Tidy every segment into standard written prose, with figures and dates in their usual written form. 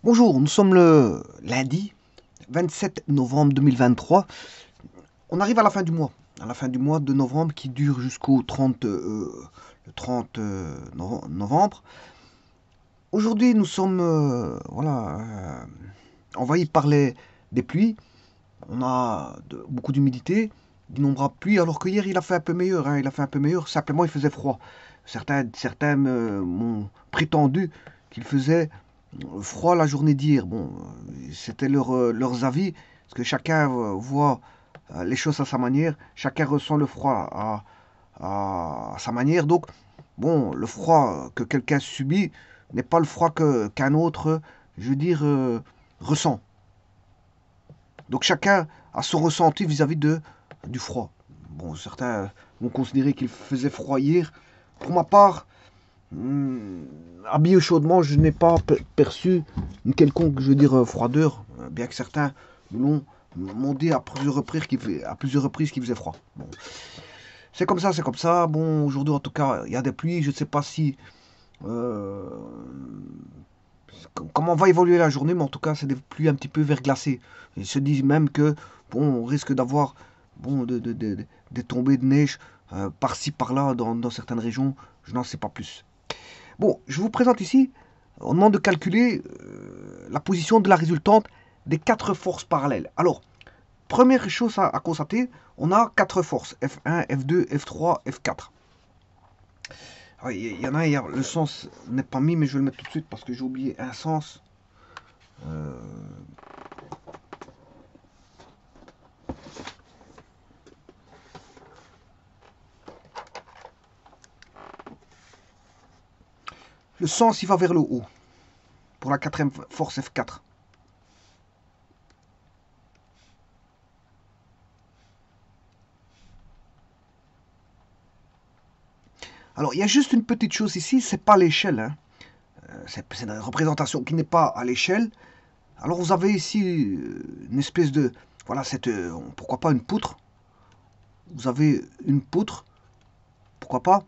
Bonjour, nous sommes le lundi 27 novembre 2023. On arrive à la fin du mois, de novembre qui dure jusqu'au 30, le 30 novembre. Aujourd'hui, nous sommes envahis par des pluies. On a beaucoup d'humidité, d'innombrables pluies, alors que hier il a fait un peu meilleur. Il a fait un peu meilleur, simplement il faisait froid. Certains m'ont prétendu qu'il faisait froid la journée d'hier. Bon, c'était leurs avis, parce que chacun voit les choses à sa manière, chacun ressent le froid à sa manière. Donc, bon, le froid que quelqu'un subit n'est pas le froid qu'un autre, je veux dire, ressent. Donc chacun a son ressenti vis-à-vis du froid. Bon, certains vont considérer qu'il faisait froid hier. Pour ma part, habillé chaudement, je n'ai pas perçu une quelconque, je veux dire, froideur, bien que certains m'ont dit à plusieurs reprises qu'il faisait froid. Bon, c'est comme ça, c'est comme ça. Bon, aujourd'hui en tout cas, il y a des pluies. Je ne sais pas si euh, comment va évoluer la journée, mais en tout cas, c'est des pluies un petit peu verglacées. Ils se disent même que bon, on risque d'avoir des tombées de neige par-ci par-là dans certaines régions. Je n'en sais pas plus. Bon, je vous présente ici, on demande de calculer la position de la résultante des quatre forces parallèles. Alors, première chose à constater, on a quatre forces, F1, F2, F3, F4. Il y en a, le sens n'est pas mis, mais je vais le mettre tout de suite parce que j'ai oublié un sens. Euh, le sens, il va vers le haut, pour la quatrième force F4. Alors, il y a juste une petite chose ici, c'est pas l'échelle. Hein. C'est une représentation qui n'est pas à l'échelle. Alors, vous avez ici une espèce de... Voilà, pourquoi pas une poutre. Vous avez une poutre, pourquoi pas,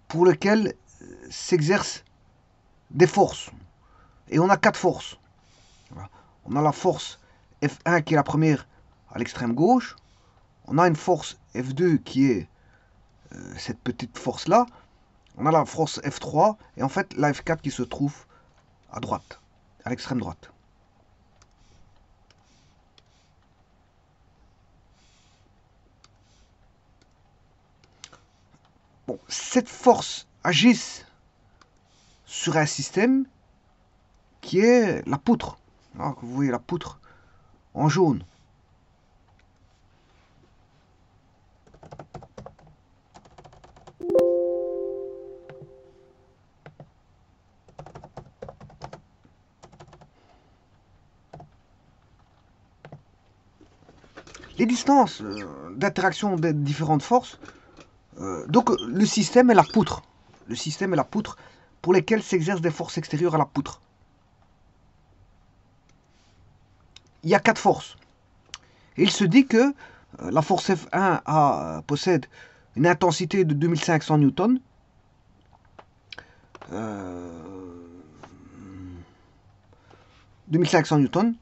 pour lequel s'exercent des forces. Et on a quatre forces. Voilà. On a la force F1 qui est la première à l'extrême gauche. On a une force F2 qui est cette petite force-là. On a la force F3 et en fait la F4 qui se trouve à droite, à l'extrême droite. Bon, cette force agisse sur un système qui est la poutre. Alors, vous voyez la poutre en jaune. Les distances d'interaction des différentes forces. Donc le système est la poutre. Le système est la poutre pour lesquelles s'exercent des forces extérieures à la poutre. Il y a quatre forces. Et il se dit que la force F1 possède une intensité de 2500 newtons. 2500 newtons.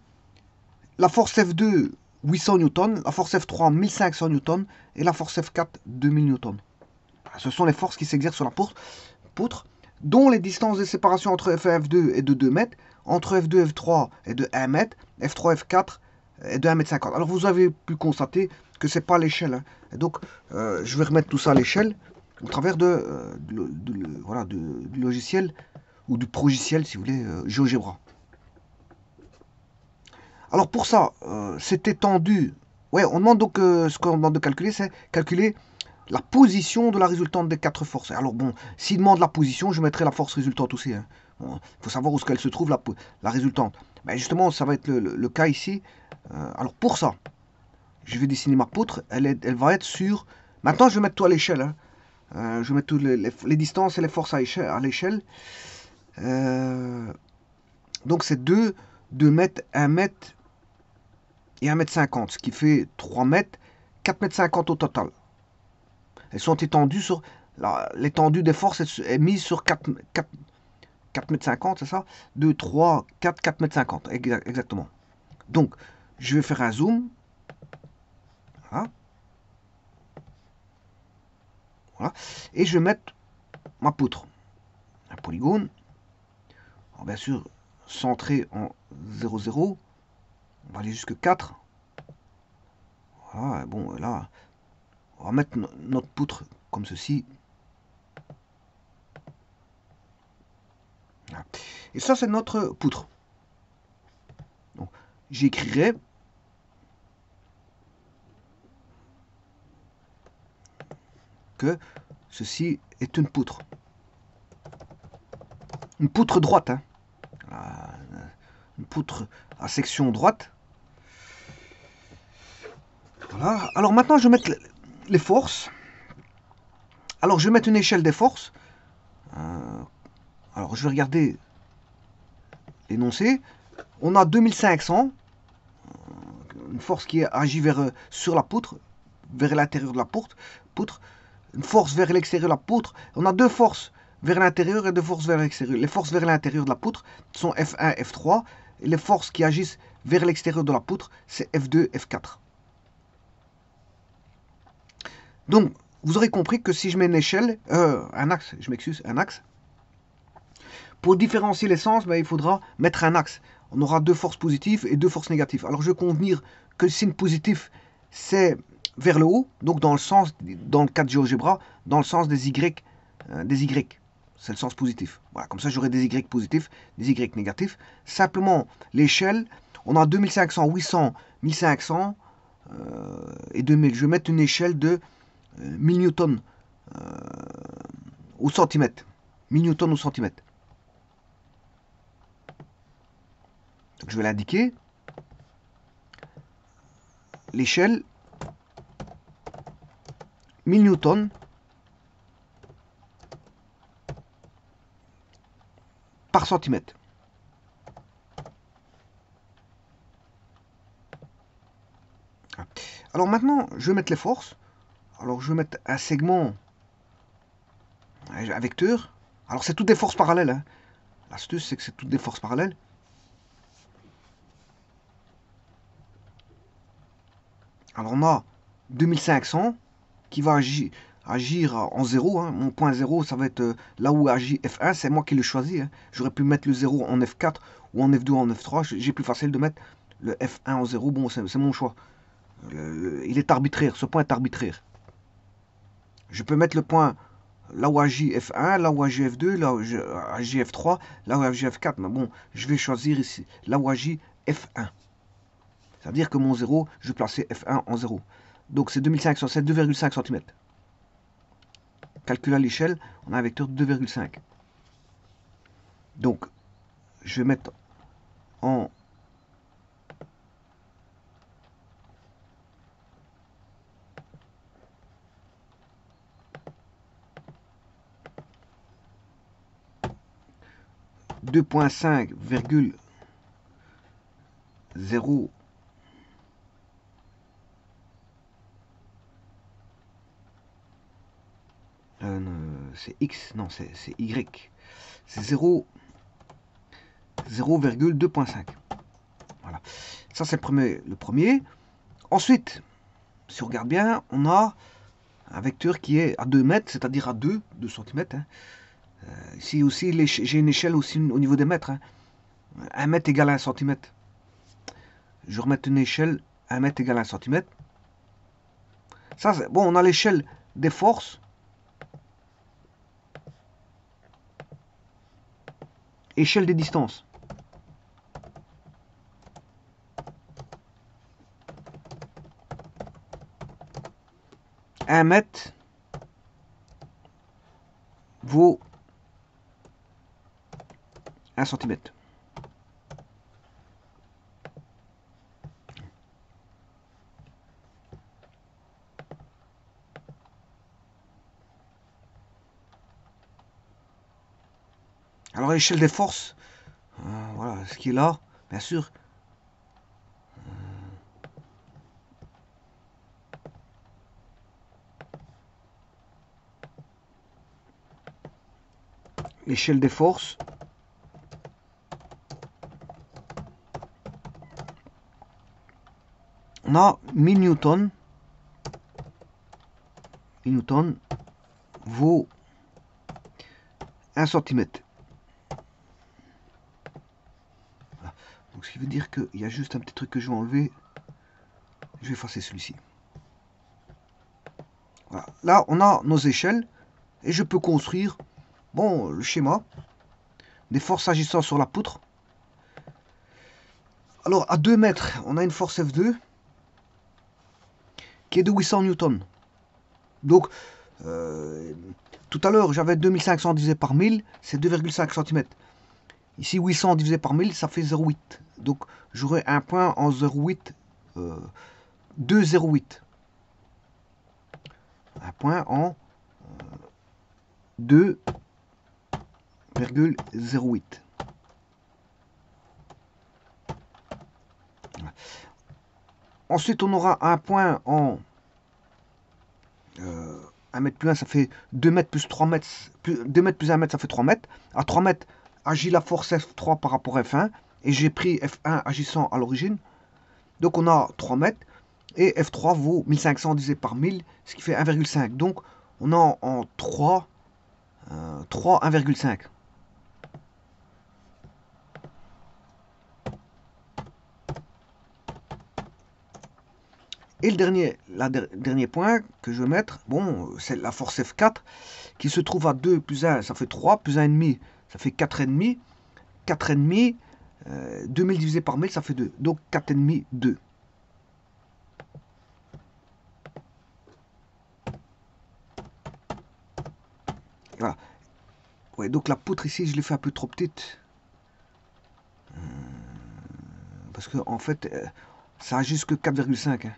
La force F2, 800 newtons. La force F3, 1500 newtons. Et la force F4, 2000 newtons. Ce sont les forces qui s'exercent sur la poutre, dont les distances de séparation entre F1 et F2 est de 2 mètres, entre F2 et F3 est de 1 mètre, F3 et F4 est de 1,50 m. Alors vous avez pu constater que ce n'est pas l'échelle. Hein. Et donc je vais remettre tout ça à l'échelle au travers du logiciel ou du progiciel, si vous voulez, GeoGebra. Alors pour ça, c'est étendu. Ouais, on demande donc ce qu'on demande de calculer, c'est calculer la position de la résultante des quatre forces. Alors bon, s'il demande la position, je mettrai la force résultante aussi. Hein. Bon, faut savoir où est-ce qu'elle se trouve, la résultante. Ben justement, ça va être le cas ici. Alors pour ça, je vais dessiner ma poutre. Elle va être sur... Maintenant, je vais mettre tout à l'échelle. Hein. Je vais mettre toutes les distances et les forces à l'échelle. Donc c'est 2 mètres, 1 mètre et 1,50 m, ce qui fait 3 mètres, 4,50 m au total. Elles sont étendues sur... L'étendue des forces est mise sur 4,50 m, c'est ça? 2, 3, 4, 4,50 m, exactement. Donc, je vais faire un zoom. Voilà. Voilà. Et je vais mettre ma poutre. Un polygone. Alors, bien sûr, centré en 0, 0. On va aller jusque 4. Voilà, bon, là, on va mettre notre poutre comme ceci. Voilà. Et ça, c'est notre poutre. Donc, j'écrirai que ceci est une poutre. Une poutre droite. Hein. Une poutre à section droite. Voilà. Alors maintenant, je vais mettre les forces. Alors, je vais mettre une échelle des forces. Alors, je vais regarder l'énoncé. On a 2500. Une force qui agit sur la poutre, vers l'intérieur de la poutre. Une force vers l'extérieur de la poutre. On a deux forces vers l'intérieur et deux forces vers l'extérieur. Les forces vers l'intérieur de la poutre sont F1, F3. Et les forces qui agissent vers l'extérieur de la poutre, c'est F2, F4. Donc, vous aurez compris que si je mets une échelle, un axe, je m'excuse, un axe, pour différencier les sens, ben, il faudra mettre un axe. On aura deux forces positives et deux forces négatives. Alors, je vais convenir que le signe positif, c'est vers le haut, donc dans le cas de GeoGebra, dans le sens des Y, c'est le sens positif. Voilà, comme ça j'aurai des Y positifs, des Y négatifs. Simplement, l'échelle, on a 2500, 800, 1500 et 2000. Je vais mettre une échelle de 1000 newtons au centimètre. 1000 newtons au centimètre. Donc, je vais l'indiquer. L'échelle, 1000 newtons par centimètre. Alors maintenant, je vais mettre les forces. Alors je vais mettre un segment, un vecteur. Alors c'est toutes des forces parallèles. Hein. L'astuce, c'est que c'est toutes des forces parallèles. Alors on a 2500 qui va agir en 0. Hein. Mon point 0, ça va être là où agit F1. C'est moi qui le choisis. Hein. J'aurais pu mettre le 0 en F4 ou en F2 ou en F3. J'ai plus facile de mettre le F1 en 0. Bon, c'est mon choix. Il est arbitraire. Ce point est arbitraire. Je peux mettre le point là où agit F1, là où agit F2, là où agit F3, là où agit F4. Mais bon, je vais choisir ici, là où agit F1. C'est-à-dire que mon 0, je vais placer F1 en 0. Donc c'est 2500, c'est 2,5 cm. Calcul à l'échelle, on a un vecteur de 2,5. Donc, je vais mettre en 2,5,0 c'est X, non, c'est Y. C'est 0,2.5. Voilà. Ça, c'est le premier. Ensuite, si on regarde bien, on a un vecteur qui est à 2 mètres, c'est-à-dire à 2 cm. Hein. Ici aussi, j'ai une échelle aussi au niveau des mètres. Hein. 1 mètre égale 1 cm. Je vais remettre une échelle 1 mètre égale 1 cm. Ça, bon, on a l'échelle des forces. Échelle des distances. Un mètre vaut 1 cm. Alors l'échelle des forces, voilà, ce qui est là, bien sûr. L'échelle des forces, On a 1000 newtons. 1000 newtons vaut 1 cm. Voilà. Donc, ce qui veut dire qu'il y a juste un petit truc que je vais enlever. Je vais effacer celui-ci. Voilà. Là, on a nos échelles. Et je peux construire, bon, le schéma des forces agissant sur la poutre. Alors, à 2 mètres, on a une force F2 qui est de 800 newtons. Donc, tout à l'heure, j'avais 2500 divisé par 1000, c'est 2,5 cm. Ici, 800 divisé par 1000, ça fait 0,8. Donc, j'aurai un point en 0,8, 2,08. Un point en 2,08. Ensuite, on aura un point en 1 mètre plus 1, ça fait 2 mètres plus 3 mètres. 2 mètres plus 1 mètre, ça fait 3 mètres. À 3 mètres, agit la force F3 par rapport à F1. Et j'ai pris F1 agissant à l'origine. Donc, on a 3 mètres. Et F3 vaut 1500 divisé par 1000, ce qui fait 1,5. Donc, on a en 3, 1,5. Et le dernier point que je vais mettre, bon, c'est la force F4 qui se trouve à 2 plus 1, ça fait 3, plus 1,5, ça fait 4,5. 4,5, 2000 divisé par 1000, ça fait 2. Donc 4,5, 2. Voilà. Ouais, donc la poutre ici, je l'ai fait un peu trop petite. Parce que en fait, ça a jusque 4,5. Hein.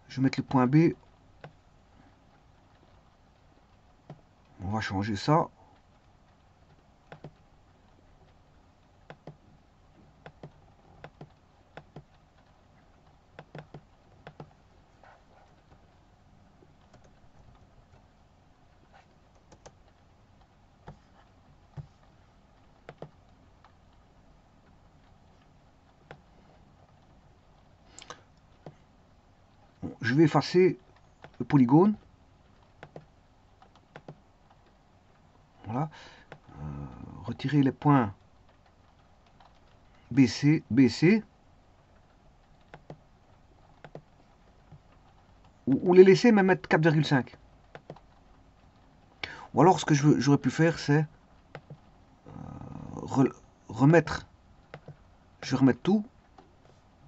Je vais mettre le point B. On va changer ça. Bon, je vais effacer le polygone. Voilà. Retirer les points BC, BC. Ou les laisser, mais mettre 4,5. Ou alors, ce que j'aurais pu faire, c'est remettre. Je vais remettre tout.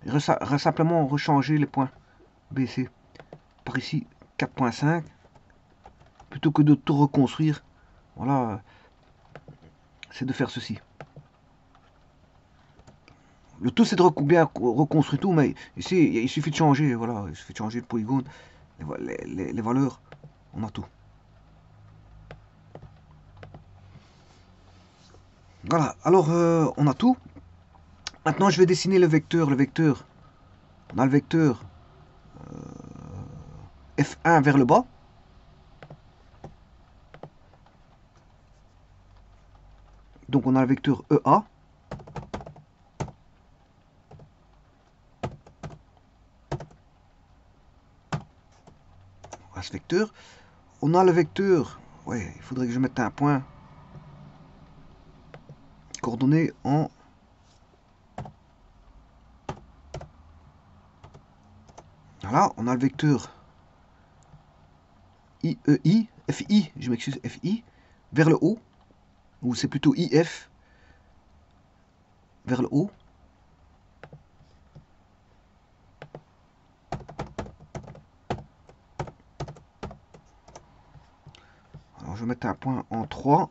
Et simplement rechanger les points BC. Par ici, 4,5. Plutôt que de tout reconstruire. Voilà. C'est de faire ceci. Le tout, c'est de bien reconstruire tout, mais ici, il suffit de changer, voilà, il suffit de changer le polygone, les valeurs, on a tout. Voilà, alors on a tout. Maintenant, je vais dessiner le vecteur. On a le vecteur F1 vers le bas. Donc, on a le vecteur EA. Ce vecteur. On a le vecteur, ouais, il faudrait que je mette un point coordonné en voilà, on a le vecteur IEI, FI, je m'excuse, FI, vers le haut, ou c'est plutôt IF, vers le haut. Alors je vais mettre un point en 3.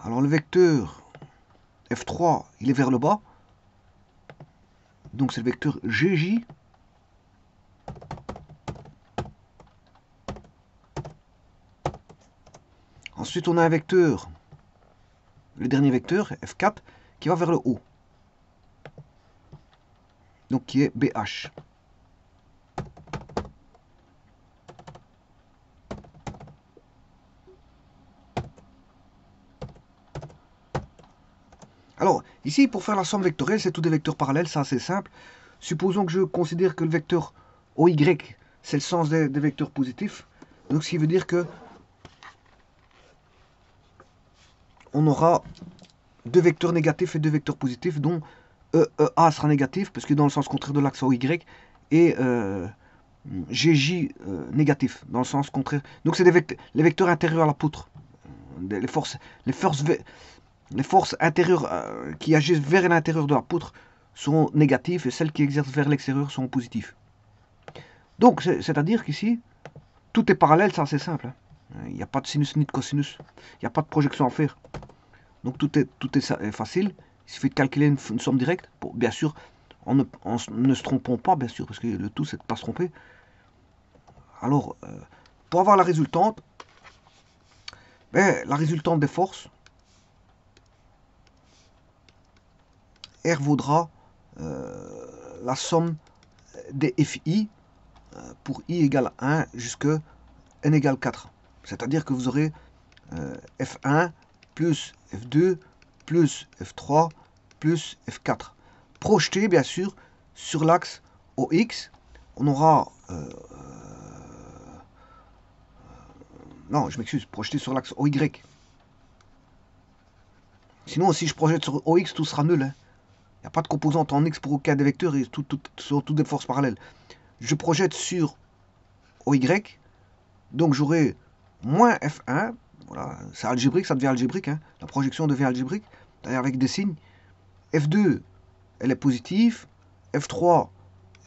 Alors le vecteur F3, il est vers le bas. Donc c'est le vecteur GJ. Ensuite on a un vecteur, le dernier vecteur, F4, qui va vers le haut. donc qui est BH. Alors, ici, pour faire la somme vectorielle, c'est tous des vecteurs parallèles, c'est assez simple. Supposons que je considère que le vecteur OY, c'est le sens des vecteurs positifs. Donc, ce qui veut dire que on aura deux vecteurs négatifs et deux vecteurs positifs, dont EA sera négatif, parce que dans le sens contraire de l'axe OY, et GJ négatif, dans le sens contraire. Donc, c'est les vecteurs intérieurs à la poutre. Les forces intérieures qui agissent vers l'intérieur de la poutre sont négatives et celles qui exercent vers l'extérieur sont positives. Donc, c'est-à-dire qu'ici, tout est parallèle, ça c'est simple. Hein. Il n'y a pas de sinus ni de cosinus. Il n'y a pas de projection à faire. Donc tout est facile. Il suffit de calculer une somme directe. Bon, bien sûr, en ne se trompant pas, bien sûr, parce que le tout c'est de ne pas se tromper. Alors, pour avoir la résultante, la résultante des forces, R vaudra la somme des FI pour I égale 1 jusqu'à N égale 4. C'est-à-dire que vous aurez F1 plus F2 plus F3 plus F4. Projeté, bien sûr, sur l'axe OX, on aura... non, je m'excuse, projeté sur l'axe OY. Sinon, si je projette sur OX, tout sera nul. Hein. Il n'y a pas de composante en X pour aucun des vecteurs et sur toutes des forces parallèles. Je projette sur OY, donc j'aurai moins F1, voilà, c'est algébrique, ça devient algébrique, hein. La projection devient algébrique, d'ailleurs avec des signes. F2, elle est positive, F3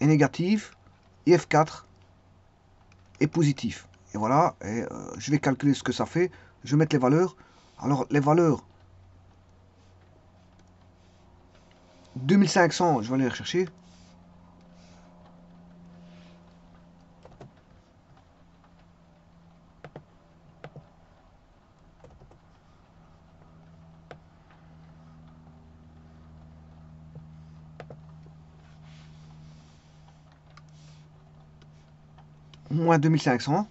est négatif, et F4 est positif. Et voilà, et je vais calculer ce que ça fait, je vais mettre les valeurs. Alors les valeurs 2500, je vais aller les rechercher. Moins 2500,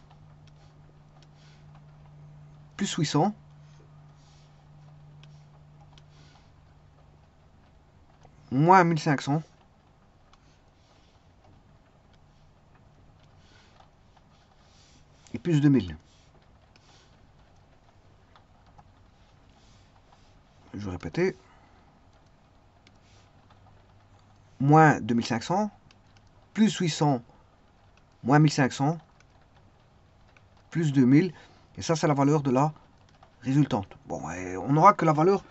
plus 800, moins 1500, et plus 2000. Je vais répéter. Moins 2500, plus 800, moins 1500, plus 2000. Et ça, c'est la valeur de la résultante. Bon, on n'aura que la valeur...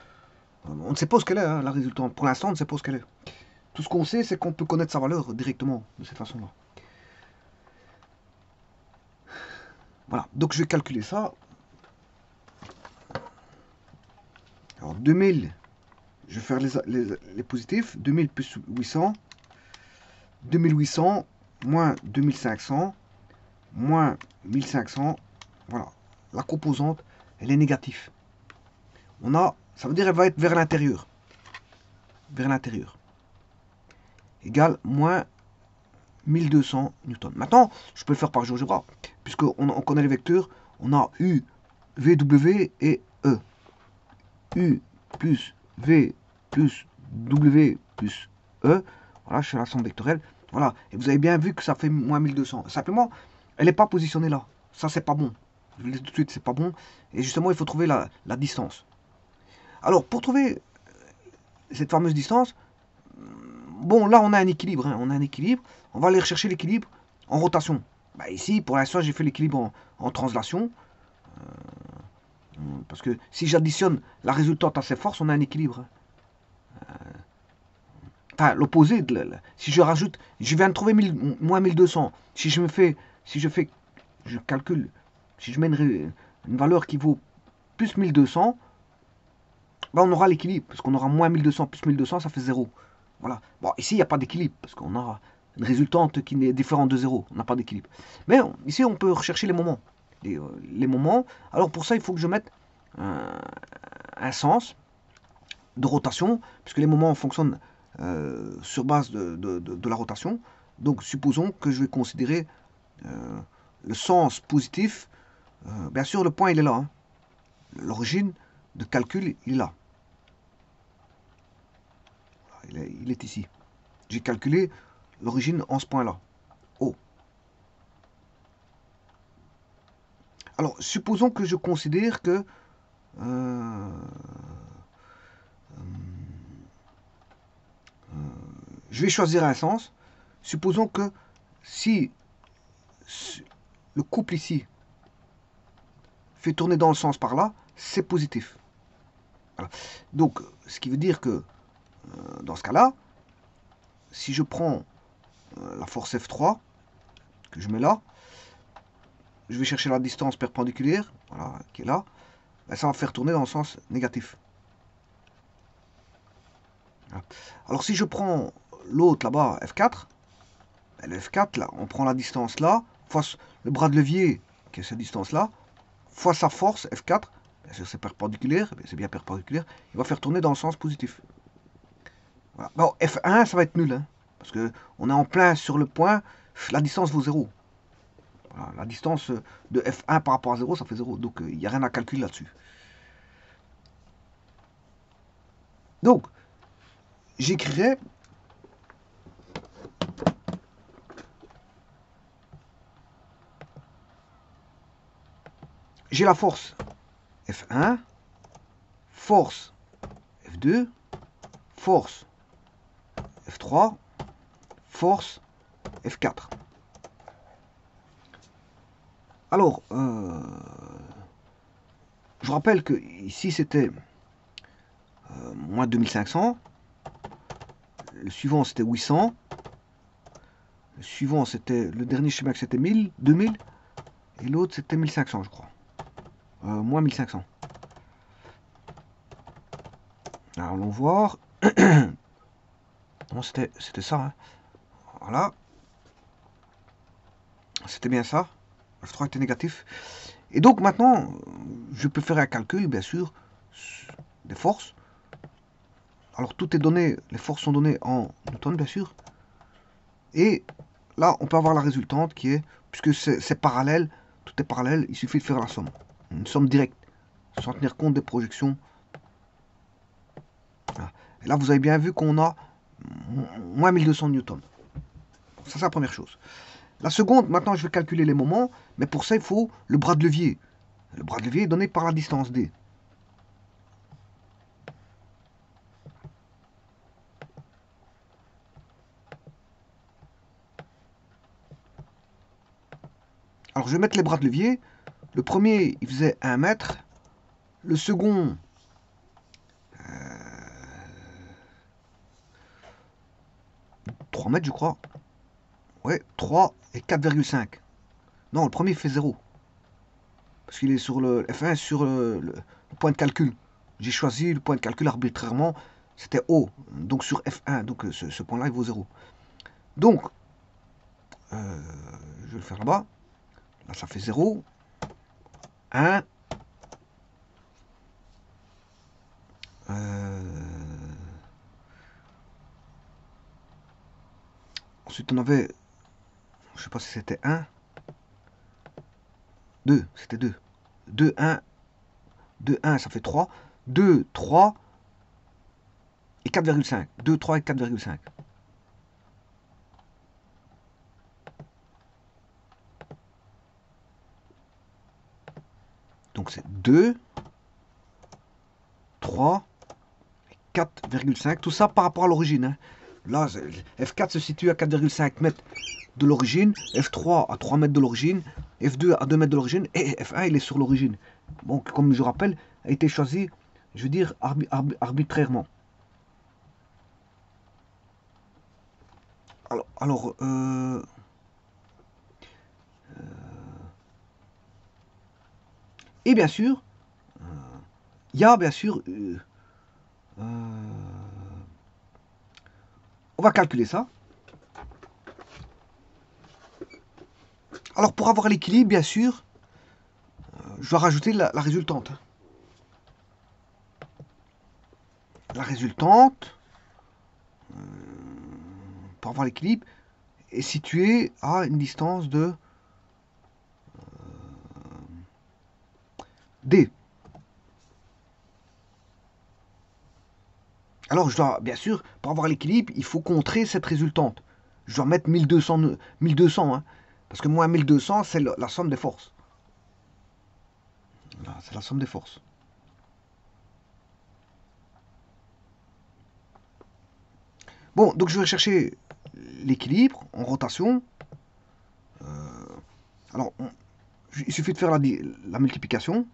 On ne sait pas ce qu'elle est, hein, la résultante. Pour l'instant, on ne sait pas ce qu'elle est. Tout ce qu'on sait, c'est qu'on peut connaître sa valeur directement, de cette façon-là. Voilà, donc je vais calculer ça. Alors, 2000, je vais faire les positifs. 2000 plus 800. 2800 moins 2500 moins 1500. Voilà, la composante, elle est négative. On a, ça veut dire qu'elle va être vers l'intérieur. Vers l'intérieur. Égale moins 1200 newtons. Maintenant, je peux le faire par GeoGebra, puisqu'on connaît les vecteurs. On a U, VW et E. U plus V plus W plus E. Voilà, je fais la somme vectorielle. Voilà, et vous avez bien vu que ça fait moins 1200. Simplement, elle n'est pas positionnée là. Ça, c'est pas bon. Je vous le dis tout de suite, c'est pas bon. Et justement, il faut trouver la distance. Alors, pour trouver cette fameuse distance, bon, là, on a un équilibre. Hein, on a un équilibre. On va aller rechercher l'équilibre en rotation. Bah, ici, pour l'instant, j'ai fait l'équilibre en translation. Parce que si j'additionne la résultante à ces forces, on a un équilibre. Enfin, l'opposé. Si je rajoute, je viens de trouver moins 1200. Si je calcule, si je mets une valeur qui vaut plus 1200, ben on aura l'équilibre. Parce qu'on aura moins 1200 plus 1200, ça fait 0. Voilà. Bon, ici, il n'y a pas d'équilibre. Parce qu'on aura une résultante qui est différente de 0. On n'a pas d'équilibre. Mais ici, on peut rechercher les moments. Les moments. Alors, pour ça, il faut que je mette un sens de rotation. Puisque les moments fonctionnent sur base de la rotation. Donc supposons que je vais considérer le sens positif. Bien sûr, le point il est là. Hein. L'origine de calcul il est là. Il est ici. J'ai calculé l'origine en ce point-là. O. Alors, supposons que je considère que je vais choisir un sens. Supposons que si le couple ici fait tourner dans le sens par là, c'est positif. Voilà. Donc, ce qui veut dire que dans ce cas-là, si je prends la force F3, que je mets là, je vais chercher la distance perpendiculaire, voilà, qui est là, ben ça va faire tourner dans le sens négatif. Voilà. Alors si je prends l'autre là-bas, F4, ben le F4, là, on prend la distance là, fois le bras de levier, qui est cette distance-là, fois sa force, F4, bien sûr c'est perpendiculaire, c'est bien perpendiculaire, il va faire tourner dans le sens positif. Voilà. Bon, F1, ça va être nul, hein, parce qu'on est en plein sur le point, la distance vaut 0. Voilà, la distance de F1 par rapport à 0, ça fait 0. Donc, il n'y a rien à calculer là-dessus. Donc, j'écrirai j'ai la force F1, force F2, force F3, force F4. Alors, je rappelle que ici c'était moins 2500, le suivant c'était 800, le suivant c'était, le dernier schéma c'était 1000, 2000, et l'autre c'était 1500 je crois, moins 1500. Alors allons voir, non c'était ça, hein. Voilà, c'était bien ça, F3 était négatif. Et donc maintenant, je peux faire un calcul, bien sûr, des forces. Alors tout est donné, les forces sont données en newton, bien sûr. Et là, on peut avoir la résultante qui est, puisque c'est parallèle, tout est parallèle, il suffit de faire la somme. Une somme directe, sans tenir compte des projections. Voilà. Et là, vous avez bien vu qu'on a moins 1200 newtons. Ça, c'est la première chose. La seconde, maintenant, je vais calculer les moments, mais pour ça, il faut le bras de levier. Le bras de levier est donné par la distance D. Alors, je vais mettre les bras de levier. Le premier, il faisait 1 mètre. Le second, 3 mètres, je crois. Ouais, 3 et 4,5. Non, le premier fait 0. Parce qu'il est sur le F1, sur le point de calcul. J'ai choisi le point de calcul arbitrairement. C'était O. Donc sur F1. Donc ce point-là, il vaut 0. Donc, je vais le faire là-bas. Là, ça fait 0. 1. Ensuite, on avait, je sais pas si c'était 1. 2, c'était 2. 2, 1. 2, 1, ça fait 3. 2, 3 et 4,5. 2, 3 et 4,5. Donc c'est 2, 3, 4,5. Tout ça par rapport à l'origine. Hein. Là, F4 se situe à 4,5 mètres de l'origine, F3 à 3 mètres de l'origine, F2 à 2 mètres de l'origine, et F1 il est sur l'origine. Donc comme je rappelle, a été choisi, je veux dire, arbitrairement. Alors et bien sûr, il y a bien sûr, on va calculer ça. Alors pour avoir l'équilibre, bien sûr, je dois rajouter la résultante. La résultante, pour avoir l'équilibre, est situé à une distance de D. Alors, je dois, bien sûr, pour avoir l'équilibre, il faut contrer cette résultante. Je dois mettre 1200, 1200 hein, parce que moins 1200, c'est la somme des forces. C'est la somme des forces. Bon, donc je vais chercher l'équilibre en rotation. Alors, il suffit de faire la multiplication.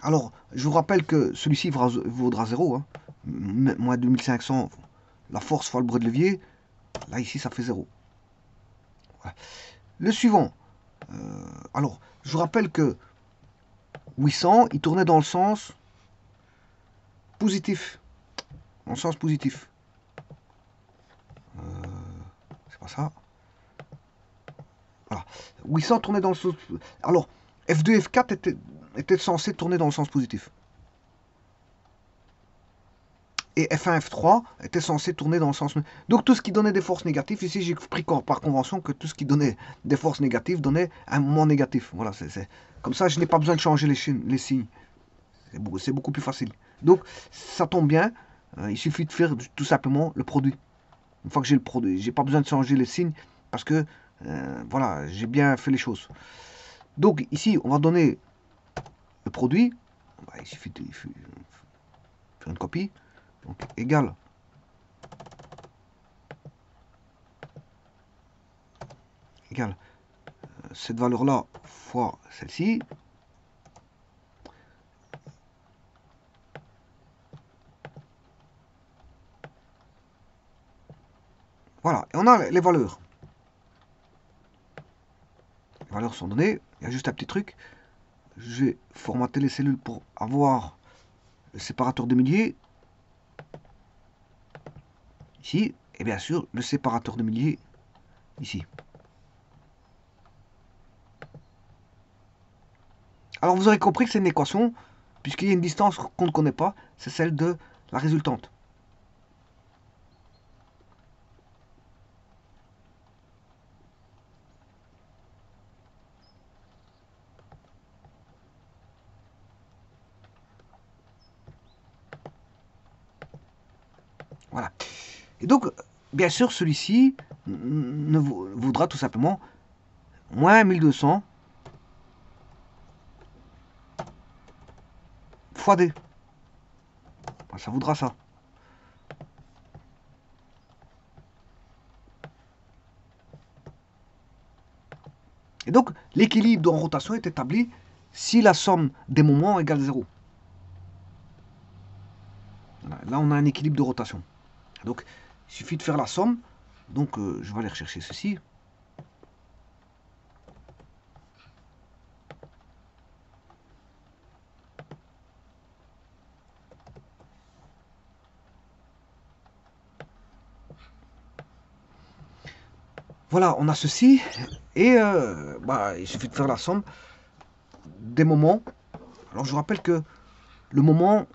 Alors, je vous rappelle que celui-ci vaudra 0. Hein. Moins 2500, la force fois le bras de levier. Là, ici, ça fait 0. Voilà. Le suivant. Alors, je vous rappelle que 800, il tournait dans le sens positif. Dans le sens positif. C'est pas ça. Voilà. 800 tournait dans le sens... Alors, F2 et F4 étaient censés tourner dans le sens positif. Et F1, F3 étaient censés tourner dans le sens... Donc tout ce qui donnait des forces négatives, ici j'ai pris par convention que tout ce qui donnait des forces négatives donnait un moment négatif. Voilà, comme ça je n'ai pas besoin de changer les signes. C'est beaucoup plus facile. Donc ça tombe bien, il suffit de faire tout simplement le produit. Une fois que j'ai le produit, j'ai pas besoin de changer les signes parce que voilà, j'ai bien fait les choses. Donc ici, on va donner le produit. Il suffit de faire une copie. Donc égal cette valeur-là fois celle-ci. Voilà, et on a les valeurs. Les valeurs sont données. Il y a juste un petit truc. Je vais formater les cellules pour avoir le séparateur de milliers. Ici. Et bien sûr, le séparateur de milliers ici. Alors vous aurez compris que c'est une équation, puisqu'il y a une distance qu'on ne connaît pas, c'est celle de la résultante. Voilà. Et donc, bien sûr, celui-ci ne vaudra tout simplement moins 1200 fois D. Ça vaudra ça. Et donc, l'équilibre en rotation est établi si la somme des moments égale 0. Voilà, là, on a un équilibre de rotation. Donc, il suffit de faire la somme. Donc, je vais aller rechercher ceci. Voilà, on a ceci. Et il suffit de faire la somme des moments. Alors, je vous rappelle que le moment,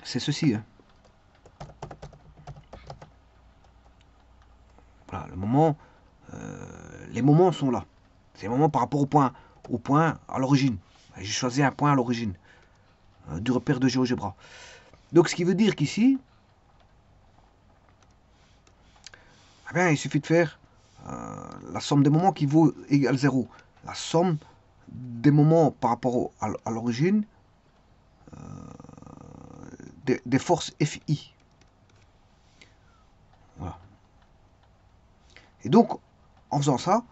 c'est ceci. Hein. Voilà, le moment, les moments sont là. C'est les moments par rapport au point à l'origine. J'ai choisi un point à l'origine du repère de GeoGebra. Donc, ce qui veut dire qu'ici, eh bien, il suffit de faire la somme des moments qui vaut égale 0. La somme des moments par rapport à l'origine des forces FI. Voilà. Et donc, en faisant ça,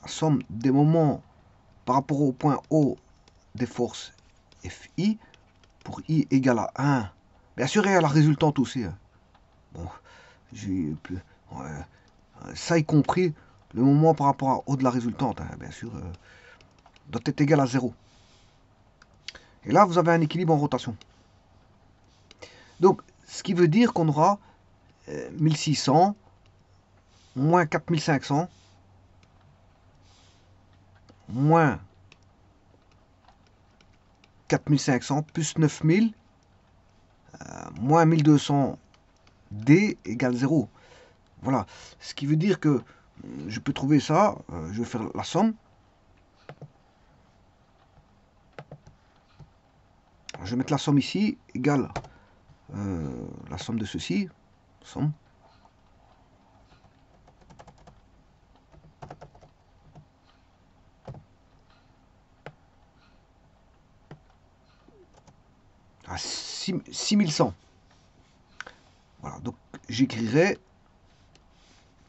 la somme des moments par rapport au point O des forces FI, pour I égale à 1, bien sûr, il y a la résultante aussi. Hein. Bon, ça y compris le moment par rapport à O de la résultante, hein, bien sûr, doit être égal à 0. Et là, vous avez un équilibre en rotation. Donc, ce qui veut dire qu'on aura 1600 moins 4500 moins 4500 plus 9000 moins 1200 D égale 0. Voilà. Ce qui veut dire que je peux trouver ça. Je vais faire la somme. Je vais mettre la somme ici, égale la somme de ceci. Somme. À 6100. Voilà, donc j'écrirai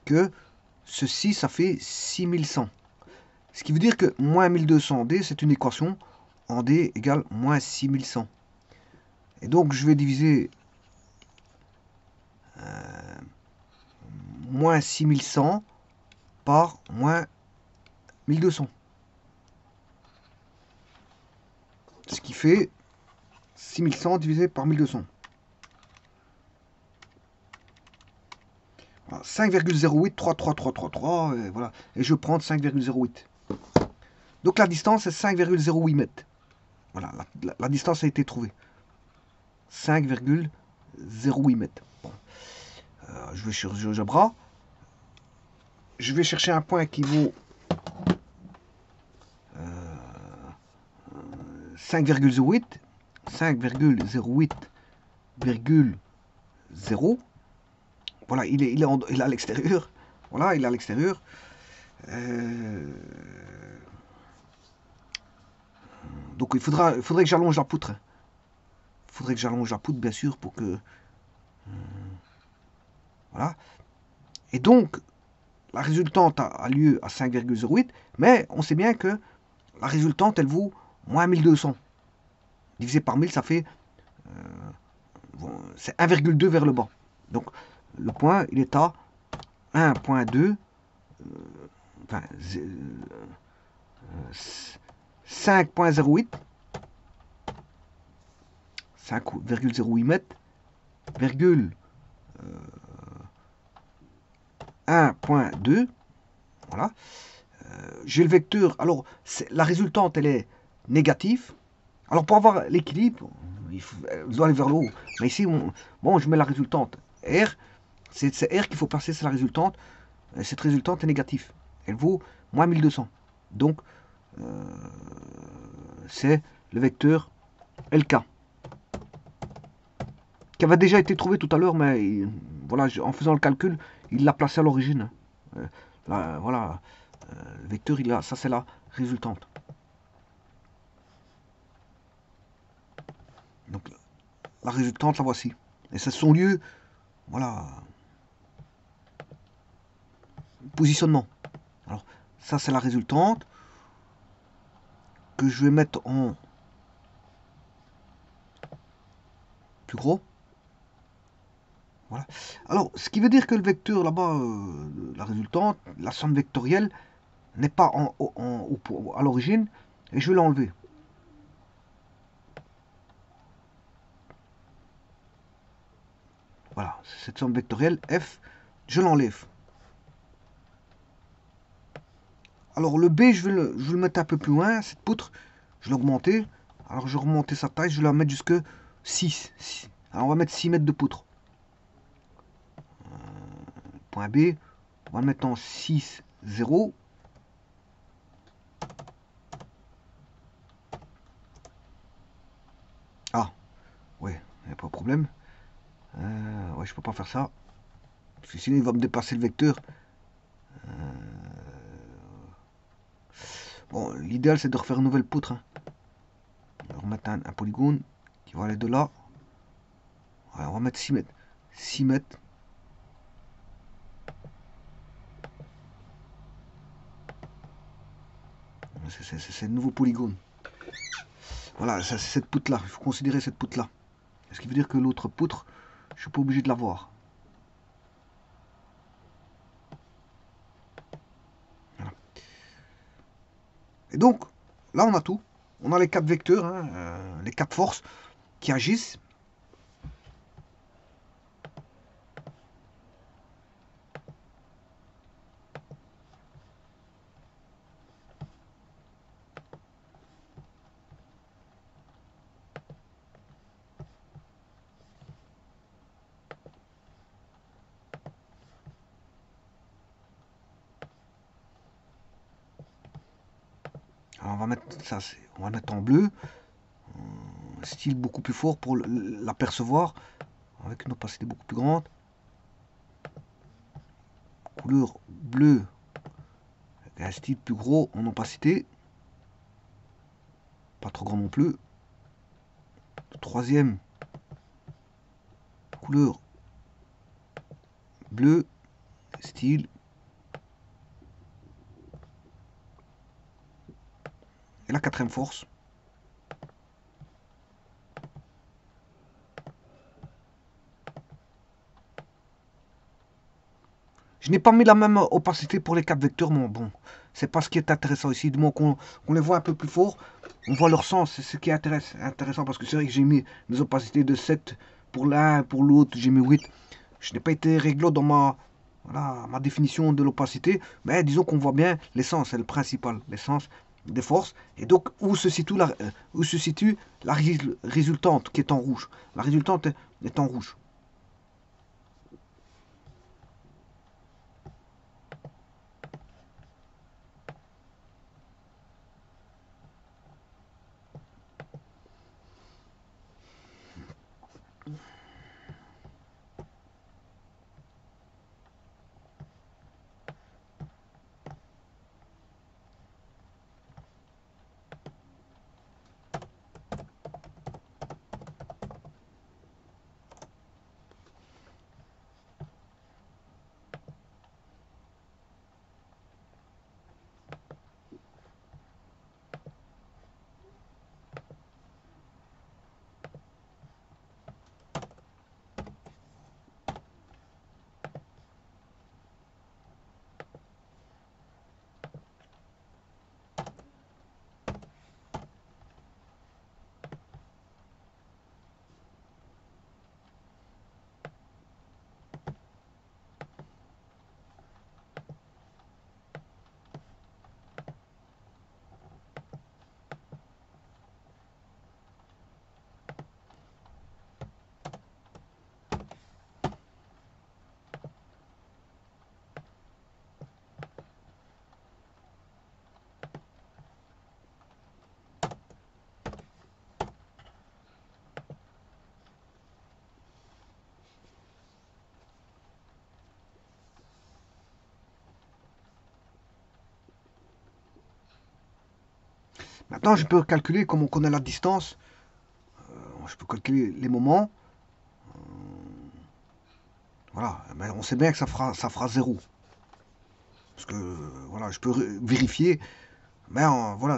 que ceci, ça fait 6100. Ce qui veut dire que moins 1200D, c'est une équation en D égale moins 6100. Et donc je vais diviser moins 6100 par moins 1200. Ce qui fait 6100 divisé par 1200. 5,08, 33333, et voilà. Et je prends 5,08. Donc la distance est 5,08 mètres. Voilà, la distance a été trouvée. 5,08 mètres. Bon. Je vais sur GeoGebra. Je vais chercher un point qui vaut 5,08. 5,08,0. Voilà, il est à l'extérieur. Voilà, il est à l'extérieur. Donc il faudrait que j'allonge la poutre. Il faudrait que j'allonge la poutre, bien sûr, pour que... voilà. Et donc, la résultante a lieu à 5,08, mais on sait bien que la résultante, elle vaut moins 1200. Divisé par 1000, ça fait... c'est 1,2 vers le bas. Donc, le point, il est à 1,2, enfin, 5,08, 5,08 mètres, virgule 1,2. Voilà. J'ai le vecteur. Alors, la résultante, elle est négative. Alors, pour avoir l'équilibre, elle doit aller vers le haut. Mais ici, bon, je mets la résultante. R, c'est R qu'il faut passer, c'est la résultante. Cette résultante est négative. Elle vaut moins 1200. Donc, c'est le vecteur LK. Qui avait déjà été trouvé tout à l'heure, mais voilà, en faisant le calcul, il l'a placé à l'origine. Voilà, le vecteur, ça c'est la résultante. Donc, la résultante, la voici. Et c'est son lieu, voilà, positionnement. Alors, ça c'est la résultante que je vais mettre en plus gros. Voilà. Alors, ce qui veut dire que le vecteur là-bas, la résultante, la somme vectorielle, n'est pas à l'origine, et je vais l'enlever. Voilà, cette somme vectorielle, f, je l'enlève. Alors le B, je vais le mettre un peu plus loin, cette poutre, je vais l'augmenter. Alors je vais remonter sa taille, je vais la mettre jusque 6. Alors on va mettre 6 mètres de poutre. Point B, on va le mettre en 6, 0. Ah, ouais, il n'y a pas de problème. Ouais, je peux pas faire ça. Parce que sinon il va me dépasser le vecteur. Bon, l'idéal c'est de refaire une nouvelle poutre. Hein. On va remettre un polygone qui va aller de là. Ouais, on va mettre 6 mètres. 6 mètres. C'est le nouveau polygone. Voilà, c'est cette poutre-là. Il faut considérer cette poutre-là. Ce qui veut dire que l'autre poutre, je suis pas obligé de l'avoir. Voilà. Et donc, là, on a tout. On a les 4 vecteurs, hein, les 4 forces qui agissent. Alors on va mettre ça, on va mettre en bleu. Style beaucoup plus fort pour l'apercevoir. Avec une opacité beaucoup plus grande. Couleur bleue. Avec un style plus gros en opacité. Pas trop grand non plus. Troisième. Couleur bleu. Style. Et la quatrième force. Je n'ai pas mis la même opacité pour les 4 vecteurs, mais bon, c'est pas ce qui est intéressant ici. Du moins qu'on les voit un peu plus fort, on voit leur sens, c'est ce qui est intéressant, parce que c'est vrai que j'ai mis des opacités de 7 pour l'un, pour l'autre, j'ai mis 8. Je n'ai pas été réglo dans ma définition de l'opacité, mais disons qu'on voit bien l'essence, c'est le principal, l'essence des forces. Et donc, où se situe la résultante qui est en rouge. La résultante est en rouge. Maintenant, je peux calculer, comme on connaît la distance, je peux calculer les moments. Voilà, mais on sait bien que ça fera 0. Parce que, voilà, je peux vérifier. Mais voilà,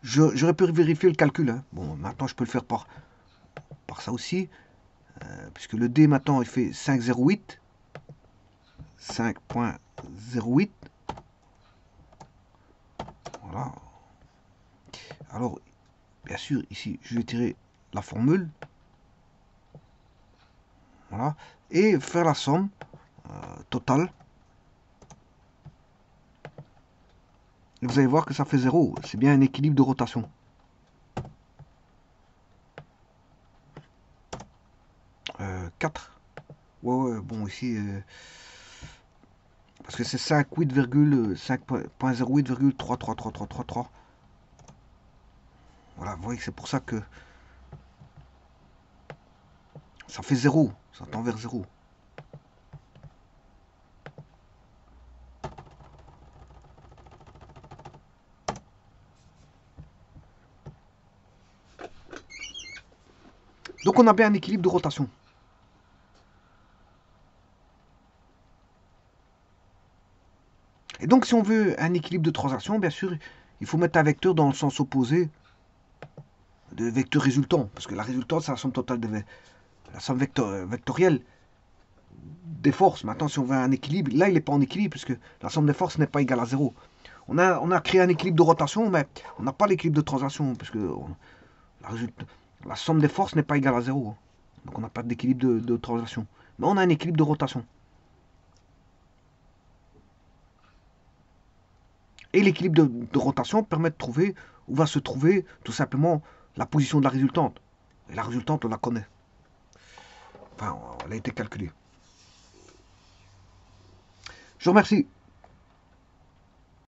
j'aurais pu vérifier le calcul. Hein. Bon, maintenant, je peux le faire par ça aussi. Puisque le D, maintenant, il fait 5,08. 5,08. Voilà. Alors, bien sûr, ici, je vais tirer la formule. Voilà. Et faire la somme totale. Et vous allez voir que ça fait 0. C'est bien un équilibre de rotation. Euh, 4. Ouais, bon, ici... parce que c'est 5,08,333333. Voilà, vous voyez que c'est pour ça que ça fait 0. Ça tend vers 0. Donc on a bien un équilibre de rotation. Et donc si on veut un équilibre de transaction, bien sûr, il faut mettre un vecteur dans le sens opposé de vecteur résultant. Parce que la résultante, c'est la somme totale la somme vectorielle des forces. Maintenant, si on veut un équilibre, là, il n'est pas en équilibre, puisque la somme des forces n'est pas égale à 0. On a créé un équilibre de rotation, mais on n'a pas l'équilibre de translation, parce que la somme des forces n'est pas égale à 0. Donc on n'a pas d'équilibre de translation. Mais on a un équilibre de rotation. Et l'équilibre de rotation permet de trouver où va se trouver tout simplement la position de la résultante. Et la résultante, on la connaît. Enfin, elle a été calculée. Je vous remercie.